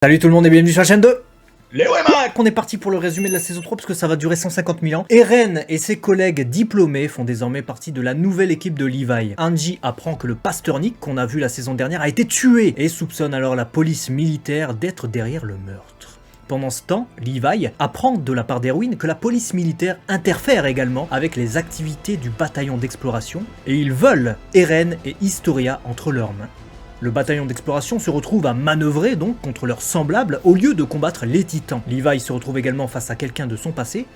Salut tout le monde et bienvenue sur la chaîne de Léo et Mac. On est parti pour le résumé de la saison 3 parce que ça va durer 150 000 ans. Eren et ses collègues diplômés font désormais partie de la nouvelle équipe de Levi. Angie apprend que le pasteur Nick, qu'on a vu la saison dernière, a été tué et soupçonne alors la police militaire d'être derrière le meurtre. Pendant ce temps, Levi apprend de la part d'Erwin que la police militaire interfère également avec les activités du bataillon d'exploration et ils veulent Eren et Historia entre leurs mains. Le bataillon d'exploration se retrouve à manœuvrer donc contre leurs semblables au lieu de combattre les titans. Levi se retrouve également face à quelqu'un de son passé,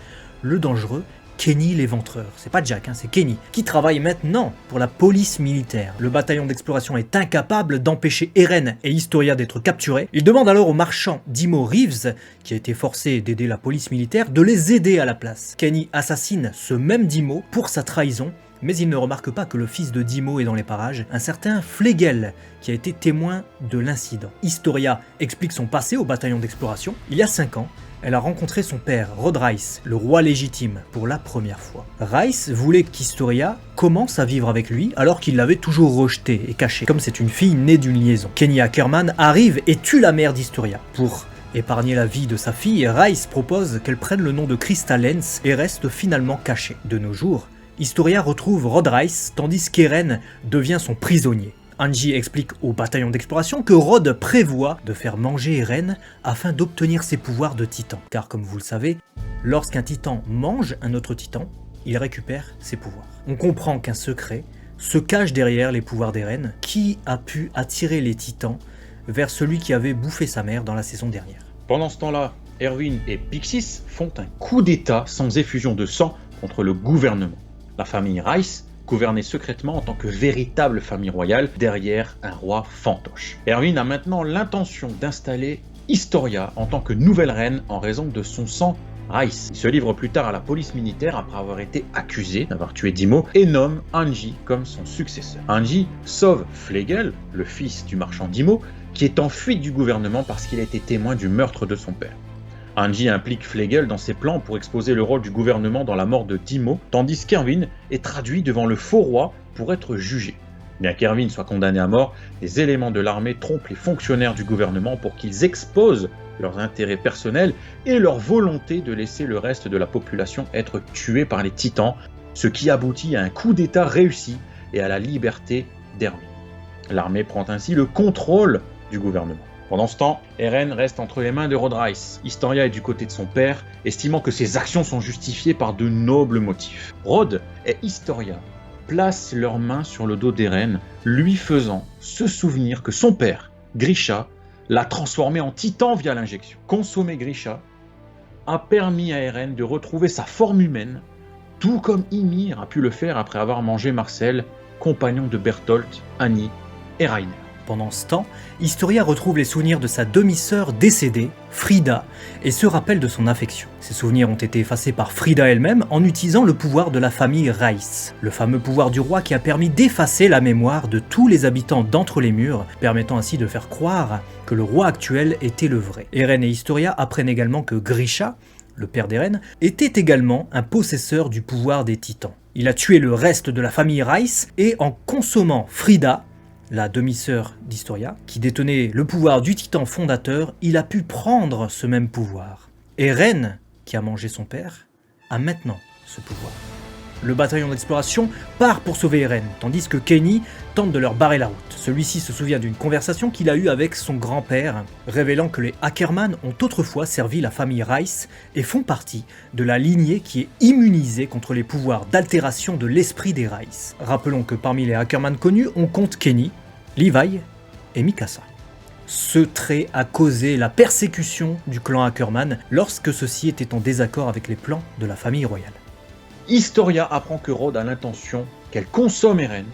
le dangereux Kenny l'éventreur. C'est pas Jack, c'est Kenny, qui travaille maintenant pour la police militaire. Le bataillon d'exploration est incapable d'empêcher Eren et Historia d'être capturés. Il demande alors au marchand Dimo Reeves, qui a été forcé d'aider la police militaire, de les aider à la place. Kenny assassine ce même Dimo pour sa trahison, mais il ne remarque pas que le fils de Dimo est dans les parages, un certain Flegel, qui a été témoin de l'incident. Historia explique son passé au bataillon d'exploration. Il y a 5 ans, elle a rencontré son père, Rod Reiss, le roi légitime, pour la première fois. Reiss voulait qu'Historia commence à vivre avec lui, alors qu'il l'avait toujours rejetée et cachée, comme c'est une fille née d'une liaison. Kenny Ackerman arrive et tue la mère d'Historia. Pour épargner la vie de sa fille, Reiss propose qu'elle prenne le nom de Crystal Lens et reste finalement cachée. De nos jours, Historia retrouve Rod Reiss, tandis qu'Eren devient son prisonnier. Angie explique au bataillon d'exploration que Rod prévoit de faire manger Eren afin d'obtenir ses pouvoirs de titan. Car comme vous le savez, lorsqu'un titan mange un autre titan, il récupère ses pouvoirs. On comprend qu'un secret se cache derrière les pouvoirs d'Eren, qui a pu attirer les titans vers celui qui avait bouffé sa mère dans la saison dernière. Pendant ce temps-là, Erwin et Pixis font un coup d'état sans effusion de sang contre le gouvernement. La famille Reiss gouvernait secrètement en tant que véritable famille royale derrière un roi fantoche. Erwin a maintenant l'intention d'installer Historia en tant que nouvelle reine en raison de son sang Reiss. Il se livre plus tard à la police militaire après avoir été accusé d'avoir tué Dimo et nomme Angie comme son successeur. Angie sauve Flegel, le fils du marchand Dimo, qui est en fuite du gouvernement parce qu'il a été témoin du meurtre de son père. Angie implique Flegel dans ses plans pour exposer le rôle du gouvernement dans la mort de Dimo, tandis qu'Erwin est traduit devant le faux roi pour être jugé. Bien qu'Erwin soit condamné à mort, les éléments de l'armée trompent les fonctionnaires du gouvernement pour qu'ils exposent leurs intérêts personnels et leur volonté de laisser le reste de la population être tuée par les titans, ce qui aboutit à un coup d'état réussi et à la liberté d'Erwin. L'armée prend ainsi le contrôle du gouvernement. Pendant ce temps, Eren reste entre les mains de Rod Reiss. Historia est du côté de son père, estimant que ses actions sont justifiées par de nobles motifs. Rod et Historia placent leurs mains sur le dos d'Eren, lui faisant se souvenir que son père, Grisha, l'a transformé en titan via l'injection. Consommer Grisha a permis à Eren de retrouver sa forme humaine, tout comme Ymir a pu le faire après avoir mangé Marcel, compagnon de Bertolt, Annie et Rainer. Pendant ce temps, Historia retrouve les souvenirs de sa demi-sœur décédée, Frida, et se rappelle de son affection. Ces souvenirs ont été effacés par Frida elle-même en utilisant le pouvoir de la famille Reiss, le fameux pouvoir du roi qui a permis d'effacer la mémoire de tous les habitants d'entre les murs, permettant ainsi de faire croire que le roi actuel était le vrai. Eren et Historia apprennent également que Grisha, le père d'Eren, était également un possesseur du pouvoir des titans. Il a tué le reste de la famille Reiss et en consommant Frida, la demi-sœur d'Historia, qui détenait le pouvoir du titan fondateur, il a pu prendre ce même pouvoir. Eren, qui a mangé son père, a maintenant ce pouvoir. Le bataillon d'exploration part pour sauver Eren, tandis que Kenny tente de leur barrer la route. Celui-ci se souvient d'une conversation qu'il a eue avec son grand-père, révélant que les Ackerman ont autrefois servi la famille Reiss et font partie de la lignée qui est immunisée contre les pouvoirs d'altération de l'esprit des Reiss. Rappelons que parmi les Ackerman connus, on compte Kenny, Levi et Mikasa. Ce trait a causé la persécution du clan Ackerman lorsque ceux-ci étaient en désaccord avec les plans de la famille royale. Historia apprend que Rod a l'intention qu'elle consomme Eren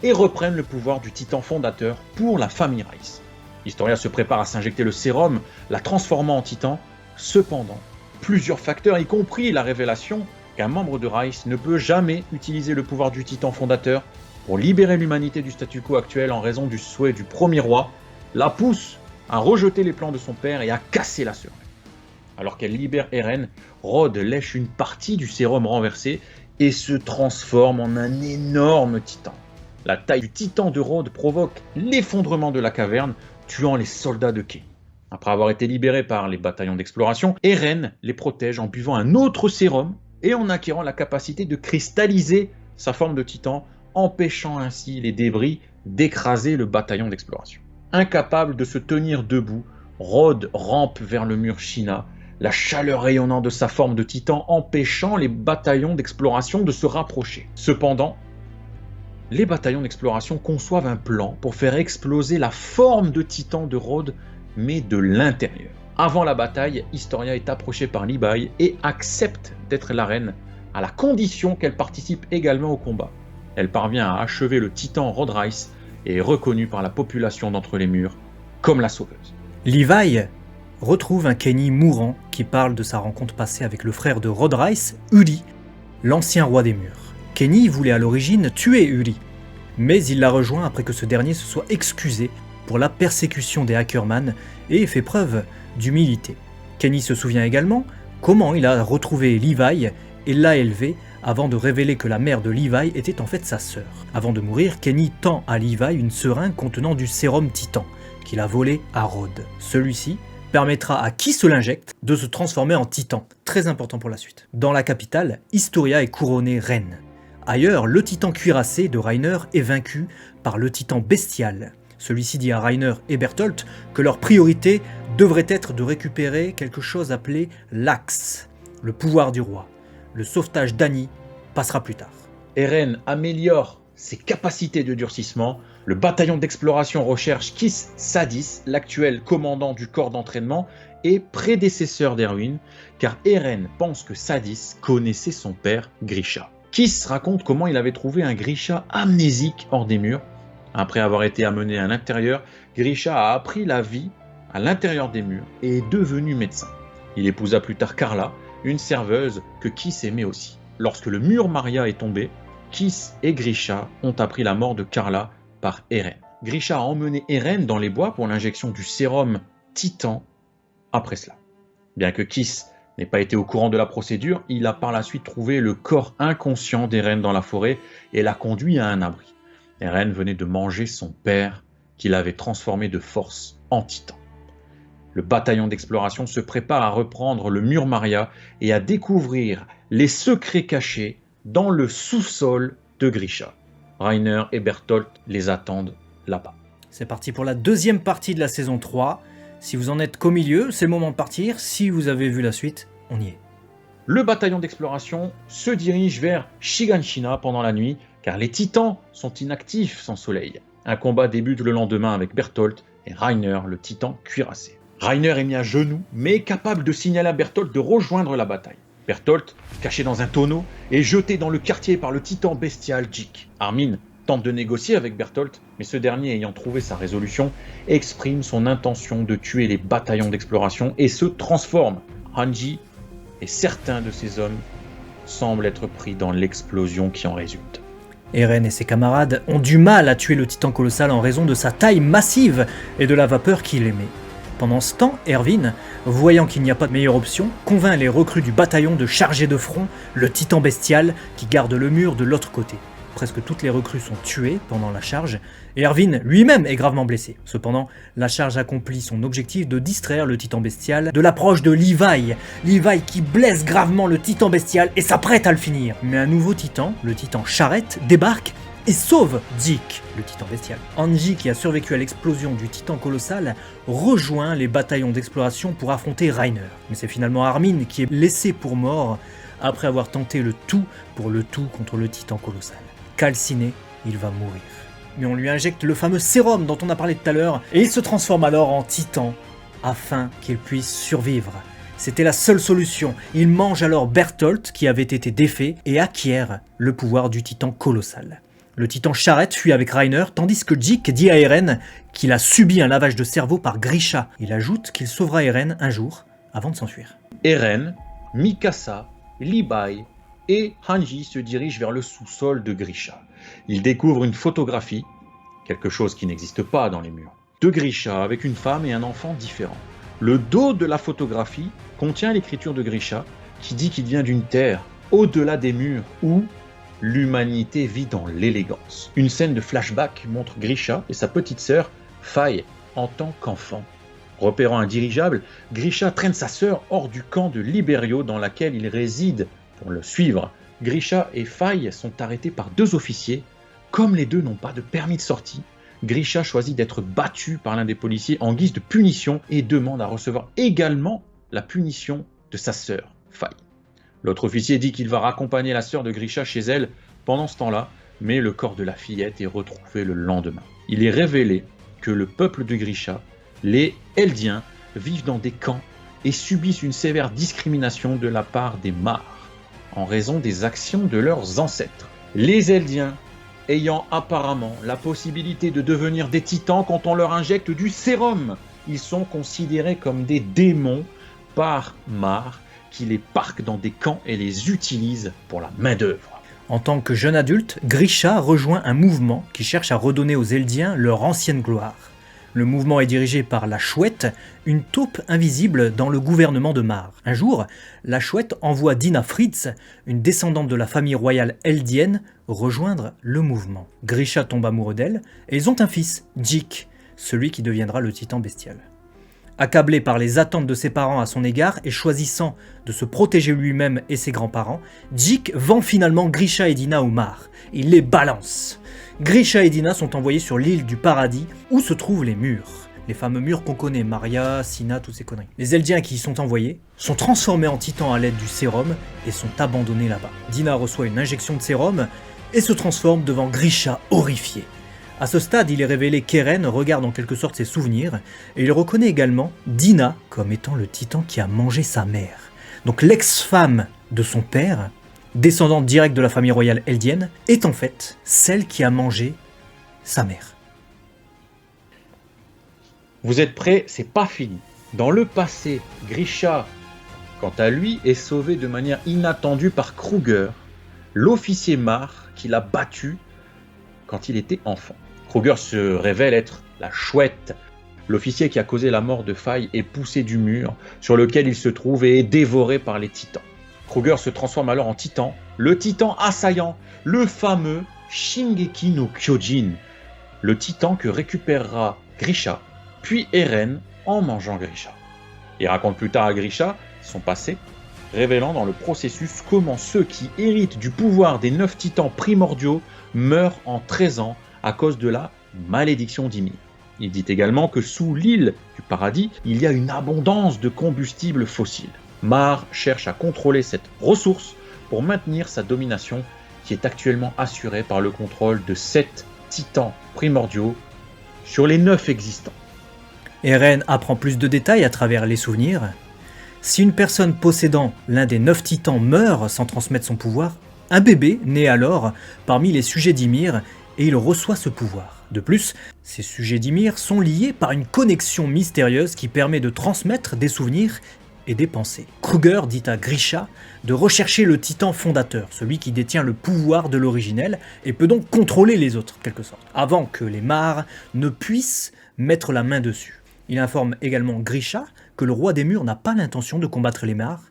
et reprenne le pouvoir du titan fondateur pour la famille Reiss. Historia se prépare à s'injecter le sérum, la transformant en titan. Cependant, plusieurs facteurs, y compris la révélation qu'un membre de Reiss ne peut jamais utiliser le pouvoir du titan fondateur pour libérer l'humanité du statu quo actuel en raison du souhait du premier roi, la poussent à rejeter les plans de son père et à casser la sœur. Alors qu'elle libère Eren, Rod lèche une partie du sérum renversé et se transforme en un énorme titan. La taille du titan de Rod provoque l'effondrement de la caverne, tuant les soldats de Kenny. Après avoir été libéré par les bataillons d'exploration, Eren les protège en buvant un autre sérum et en acquérant la capacité de cristalliser sa forme de titan, empêchant ainsi les débris d'écraser le bataillon d'exploration. Incapable de se tenir debout, Rhodes rampe vers le mur Shina, la chaleur rayonnante de sa forme de titan empêchant les bataillons d'exploration de se rapprocher. Cependant, les bataillons d'exploration conçoivent un plan pour faire exploser la forme de titan de Rhodes, mais de l'intérieur. Avant la bataille, Historia est approchée par Levi et accepte d'être la reine, à la condition qu'elle participe également au combat. Elle parvient à achever le titan Rhodrice et est reconnue par la population d'entre les murs comme la sauveuse. Levi retrouve un Kenny mourant qui parle de sa rencontre passée avec le frère de Rhodrice, Uli, l'ancien roi des murs. Kenny voulait à l'origine tuer Uli, mais il l'a rejoint après que ce dernier se soit excusé pour la persécution des Ackerman et fait preuve d'humilité. Kenny se souvient également comment il a retrouvé Levi et l'a élevé avant de révéler que la mère de Levi était en fait sa sœur. Avant de mourir, Kenny tend à Levi une seringue contenant du sérum titan qu'il a volé à Rhodes. Celui-ci permettra à qui se l'injecte de se transformer en titan, très important pour la suite. Dans la capitale, Historia est couronnée reine. Ailleurs, le titan cuirassé de Reiner est vaincu par le titan bestial. Celui-ci dit à Reiner et Bertholdt que leur priorité devrait être de récupérer quelque chose appelé l'Axe, le pouvoir du roi. Le sauvetage d'Annie passera plus tard. Eren améliore ses capacités de durcissement. Le bataillon d'exploration recherche Kis Sadis, l'actuel commandant du corps d'entraînement et prédécesseur d'Erwin, car Eren pense que Sadis connaissait son père Grisha. Kis raconte comment il avait trouvé un Grisha amnésique hors des murs. Après avoir été amené à l'intérieur, Grisha a appris la vie à l'intérieur des murs et est devenu médecin. Il épousa plus tard Carla, une serveuse que Kis aimait aussi. Lorsque le mur Maria est tombé, Kis et Grisha ont appris la mort de Carla par Eren. Grisha a emmené Eren dans les bois pour l'injection du sérum Titan après cela. Bien que Kis n'ait pas été au courant de la procédure, il a par la suite trouvé le corps inconscient d'Eren dans la forêt et l'a conduit à un abri. Eren venait de manger son père qu'il avait transformé de force en titan. Le bataillon d'exploration se prépare à reprendre le mur Maria et à découvrir les secrets cachés dans le sous-sol de Grisha. Reiner et Bertholdt les attendent là-bas. C'est parti pour la deuxième partie de la saison 3. Si vous en êtes qu'au milieu, c'est le moment de partir. Si vous avez vu la suite, on y est. Le bataillon d'exploration se dirige vers Shiganshina pendant la nuit, car les titans sont inactifs sans soleil. Un combat débute le lendemain avec Bertholdt et Reiner, le titan cuirassé. Reiner est mis à genoux, mais est capable de signaler à Bertholdt de rejoindre la bataille. Bertholdt, caché dans un tonneau, est jeté dans le quartier par le titan bestial Jik. Armin tente de négocier avec Bertholdt, mais ce dernier, ayant trouvé sa résolution, exprime son intention de tuer les bataillons d'exploration et se transforme. Hanji et certains de ses hommes semblent être pris dans l'explosion qui en résulte. Eren et ses camarades ont du mal à tuer le titan colossal en raison de sa taille massive et de la vapeur qu'il émet. Pendant ce temps, Erwin, voyant qu'il n'y a pas de meilleure option, convainc les recrues du bataillon de charger de front le titan bestial qui garde le mur de l'autre côté. Presque toutes les recrues sont tuées pendant la charge, et Erwin lui-même est gravement blessé. Cependant, la charge accomplit son objectif de distraire le titan bestial de l'approche de Levi. Levi qui blesse gravement le titan bestial et s'apprête à le finir. Mais un nouveau titan, le titan Charrette, débarque et sauve Jik, le titan bestial. Hanji, qui a survécu à l'explosion du titan colossal, rejoint les bataillons d'exploration pour affronter Reiner. Mais c'est finalement Armin qui est laissé pour mort après avoir tenté le tout pour le tout contre le titan colossal. Calciné, il va mourir. Mais on lui injecte le fameux sérum dont on a parlé tout à l'heure et il se transforme alors en titan afin qu'il puisse survivre. C'était la seule solution. Il mange alors Bertholdt qui avait été défait et acquiert le pouvoir du titan colossal. Le titan Charrette fuit avec Reiner, tandis que Jik dit à Eren qu'il a subi un lavage de cerveau par Grisha. Il ajoute qu'il sauvera Eren un jour, avant de s'enfuir. Eren, Mikasa, Levi et Hanji se dirigent vers le sous-sol de Grisha. Ils découvrent une photographie, quelque chose qui n'existe pas dans les murs, de Grisha avec une femme et un enfant différents. Le dos de la photographie contient l'écriture de Grisha qui dit qu'il vient d'une terre au-delà des murs où l'humanité vit dans l'élégance. Une scène de flashback montre Grisha et sa petite sœur Faye en tant qu'enfant. Repérant un dirigeable, Grisha traîne sa sœur hors du camp de Liberio dans laquelle il réside pour le suivre. Grisha et Faye sont arrêtés par 2 officiers. Comme les deux n'ont pas de permis de sortie, Grisha choisit d'être battu par l'un des policiers en guise de punition et demande à recevoir également la punition de sa sœur, Faye. L'autre officier dit qu'il va raccompagner la sœur de Grisha chez elle pendant ce temps-là, mais le corps de la fillette est retrouvé le lendemain. Il est révélé que le peuple de Grisha, les Eldiens, vivent dans des camps et subissent une sévère discrimination de la part des Mars, en raison des actions de leurs ancêtres. Les Eldiens ayant apparemment la possibilité de devenir des titans quand on leur injecte du sérum. Ils sont considérés comme des démons par Mar, qui les parque dans des camps et les utilise pour la main-d'œuvre. En tant que jeune adulte, Grisha rejoint un mouvement qui cherche à redonner aux Eldiens leur ancienne gloire. Le mouvement est dirigé par la Chouette, une taupe invisible dans le gouvernement de Mar. Un jour, la Chouette envoie Dina Fritz, une descendante de la famille royale eldienne, rejoindre le mouvement. Grisha tombe amoureux d'elle et ils ont un fils, Djik, celui qui deviendra le titan bestial. Accablé par les attentes de ses parents à son égard et choisissant de se protéger lui-même et ses grands-parents, Djik vend finalement Grisha et Dina au Mar. Il les balance. Grisha et Dina sont envoyés sur l'île du paradis où se trouvent les murs. Les fameux murs qu'on connaît, Maria, Sina, toutes ces conneries. Les Eldiens qui y sont envoyés sont transformés en titans à l'aide du sérum et sont abandonnés là-bas. Dina reçoit une injection de sérum et se transforme devant Grisha horrifié. À ce stade, il est révélé qu'Eren regarde en quelque sorte ses souvenirs et il reconnaît également Dina comme étant le titan qui a mangé sa mère. Donc l'ex-femme de son père, descendante directe de la famille royale eldienne, est en fait celle qui a mangé sa mère. Vous êtes prêts? C'est pas fini. Dans le passé, Grisha, quant à lui, est sauvé de manière inattendue par Kruger, l'officier Mar qui l'a battu quand il était enfant. Kruger se révèle être la Chouette. L'officier qui a causé la mort de Faye est poussé du mur sur lequel il se trouve et est dévoré par les titans. Kruger se transforme alors en titan, le titan assaillant, le fameux Shingeki no Kyojin, le titan que récupérera Grisha, puis Eren en mangeant Grisha. Il raconte plus tard à Grisha son passé, révélant dans le processus comment ceux qui héritent du pouvoir des 9 titans primordiaux meurent en 13 ans à cause de la malédiction d'Ymir. Il dit également que sous l'île du paradis, il y a une abondance de combustibles fossiles. Mar cherche à contrôler cette ressource pour maintenir sa domination qui est actuellement assurée par le contrôle de 7 titans primordiaux sur les 9 existants. Eren apprend plus de détails à travers les souvenirs. Si une personne possédant l'un des 9 titans meurt sans transmettre son pouvoir, un bébé naît alors parmi les sujets d'Ymir et il reçoit ce pouvoir. De plus, ces sujets d'Ymir sont liés par une connexion mystérieuse qui permet de transmettre des souvenirs et des pensées. Kruger dit à Grisha de rechercher le titan fondateur, celui qui détient le pouvoir de l'originel et peut donc contrôler les autres, quelque sorte, avant que les Mars ne puissent mettre la main dessus. Il informe également Grisha que le roi des murs n'a pas l'intention de combattre les Mars,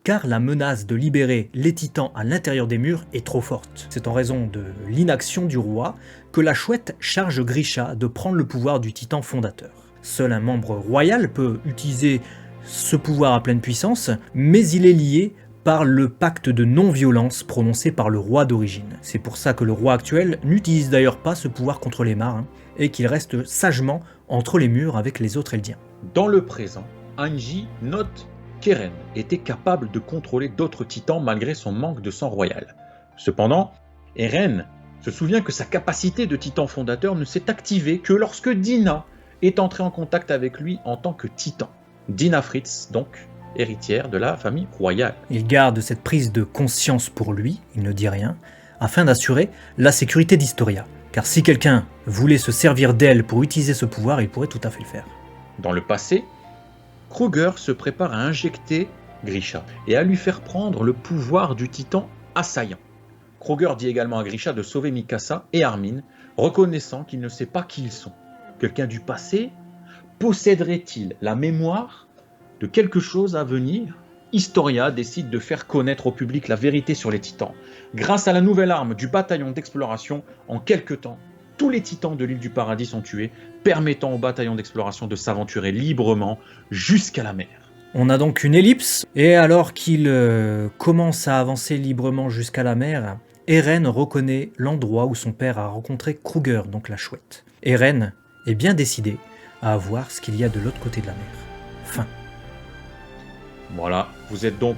car la menace de libérer les titans à l'intérieur des murs est trop forte. C'est en raison de l'inaction du roi que la Chouette charge Grisha de prendre le pouvoir du titan fondateur. Seul un membre royal peut utiliser ce pouvoir à pleine puissance, mais il est lié par le pacte de non-violence prononcé par le roi d'origine. C'est pour ça que le roi actuel n'utilise d'ailleurs pas ce pouvoir contre les Mars, et qu'il reste sagement entre les murs avec les autres Eldiens. Dans le présent, Anji note qu'Eren était capable de contrôler d'autres titans malgré son manque de sang royal. Cependant, Eren se souvient que sa capacité de titan fondateur ne s'est activée que lorsque Dina est entrée en contact avec lui en tant que titan. Dina Fritz, donc, héritière de la famille royale. Il garde cette prise de conscience pour lui, il ne dit rien, afin d'assurer la sécurité d'Historia. Car si quelqu'un voulait se servir d'elle pour utiliser ce pouvoir, il pourrait tout à fait le faire. Dans le passé, Kruger se prépare à injecter Grisha et à lui faire prendre le pouvoir du titan assaillant. Kruger dit également à Grisha de sauver Mikasa et Armin, reconnaissant qu'il ne sait pas qui ils sont. Quelqu'un du passé posséderait-il la mémoire de quelque chose à venir? Historia décide de faire connaître au public la vérité sur les titans. Grâce à la nouvelle arme du bataillon d'exploration, en quelque temps, tous les titans de l'île du Paradis sont tués, permettant au bataillon d'exploration de s'aventurer librement jusqu'à la mer. On a donc une ellipse, et alors qu'il commence à avancer librement jusqu'à la mer, Eren reconnaît l'endroit où son père a rencontré Kruger, donc la chouette. Eren est bien décidé à voir ce qu'il y a de l'autre côté de la mer. Fin. Voilà, vous êtes donc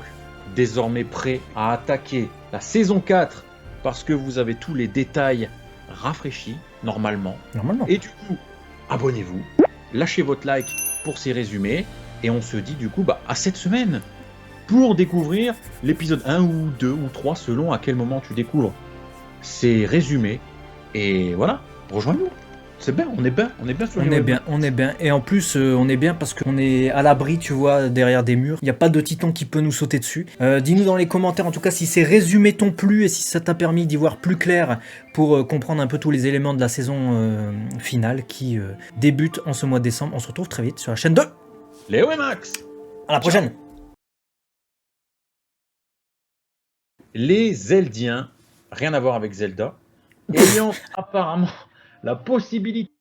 désormais prêts à attaquer la saison 4 parce que vous avez tous les détails rafraîchis, normalement. Et du coup, abonnez-vous, lâchez votre like pour ces résumés, et on se dit du coup à cette semaine pour découvrir l'épisode 1 ou 2 ou 3 selon à quel moment tu découvres ces résumés. Et voilà, rejoins-nous. C'est bien, on est bien sur les on est bien. Et en plus, on est bien parce qu'on est à l'abri, tu vois, derrière des murs. Il n'y a pas de titan qui peut nous sauter dessus. Dis-nous dans les commentaires, en tout cas, si ces résumés t'ont plu et si ça t'a permis d'y voir plus clair pour comprendre un peu tous les éléments de la saison finale qui débute en ce mois de décembre. On se retrouve très vite sur la chaîne de Léo et Max. À la prochaine. Les Zeldiens, rien à voir avec Zelda, ayant apparemment la possibilité